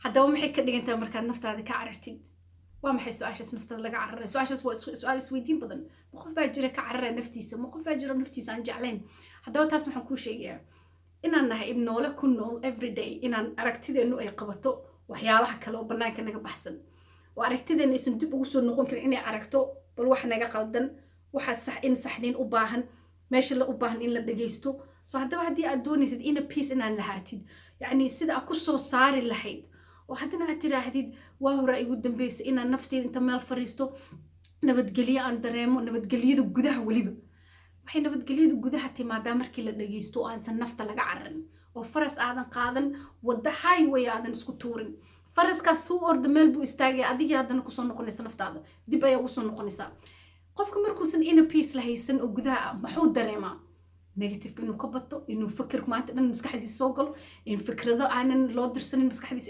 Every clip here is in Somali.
haddaba maxay ka dhigan tahay markaad naftaada ka carartid waa maxay su-aashaas naftada laga cararay su-aashaas waa su-aal isweydiin badan ma qof baa jira ka carara naftiisa ma qof baa jira naftiisa aan jeclayn haddaba taas waxaan kuu sheegayaa inaan nahay noole ku nool everyday inaan aragtideenu ay qabato waxyaalaha kale oo bannaanka naga baxsan oo aragtideena aysan dib ugu soo noqon karin inay aragto bal wax naga qaldan waxa in saxniin u baahan meesha la u baahan in la dhageysto soo haddaba haddii aad doonaysid ina peace inaan lahaatid yacni sida aad ku soo saari lahayd oo haddana aad tiraahdid waa hore igu dambeysay inaan nafteeda inta meel fariisto nabadgelyo aan dareemo nabadgelyada gudaha weliba waxay nabadgelyada gudaha timaadaa markii la dhageysto oo aansan nafta laga cararin oo faras aadan qaadan wadda highway aadan isku tuurin faraskaas suu orda meel buu istaagaya adigii haddana kusoo noqonaysa naftaada dib ayaa ugu soo noqonaysaa qofka markuusan ina peace lahaysan oo gudaha ah maxuu dareemaa negative inuu ka bato inuu fikir maanta dhan maskaxdiisa soo galo in fikrado aanan loo dirsanin maskaxdiisa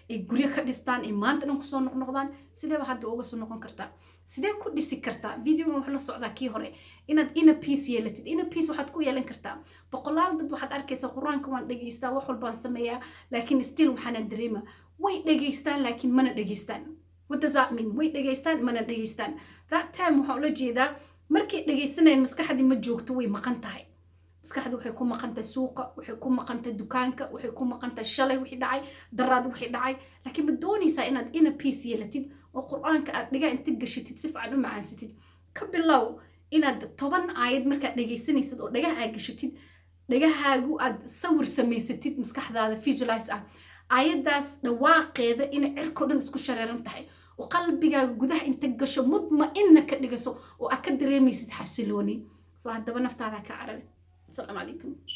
ay guryo ka dhistaan ay maanta dhan kusoo noqnoqdaan sideeba hadda uga soo noqon kartaa sidee ku dhisi kartaa videogan wuxuu la socdaa kii hore inaad ina peace yeelatid ina peace waxaad ku yeelan kartaa boqolaal dad waxaad arkaysaa qur-aanka waan dhageystaa wax walbaan sameeyaa laakiin still waxaana dareema way dhageystaan laakiin mana dhageystaan what does that mean way dhageystaan mana dhageystaan that time waxaa ula jeedaa markay dhageysanayaan maskaxdii ma joogto way maqan tahay maskaxdu waxay ku maqantay suuqa waxay ku maqantay dukaanka waxay ku maqantay shalay wixii dhacay daraad wixii dhacay laakiin ma doonaysaa inaad ina peace yeelatid oo qur-aanka aad dhigaa inta gashatid si fiican u macaansatid ka bilow inaad 10 aayad markaad dhageysanaysid oo dhagaha aad gashatid dhagahaagu aad sawir samaysatid maskaxdaada visualize ah aayadaas dhawaaqeeda inay cirko dhan isku shareeran tahay oo qalbigaaga gudaha inta gasho mudma'inna ka dhigaso oo aad ka dareemaysid xasilooni soo haddaba naftaada ka cararid السلام عليكم.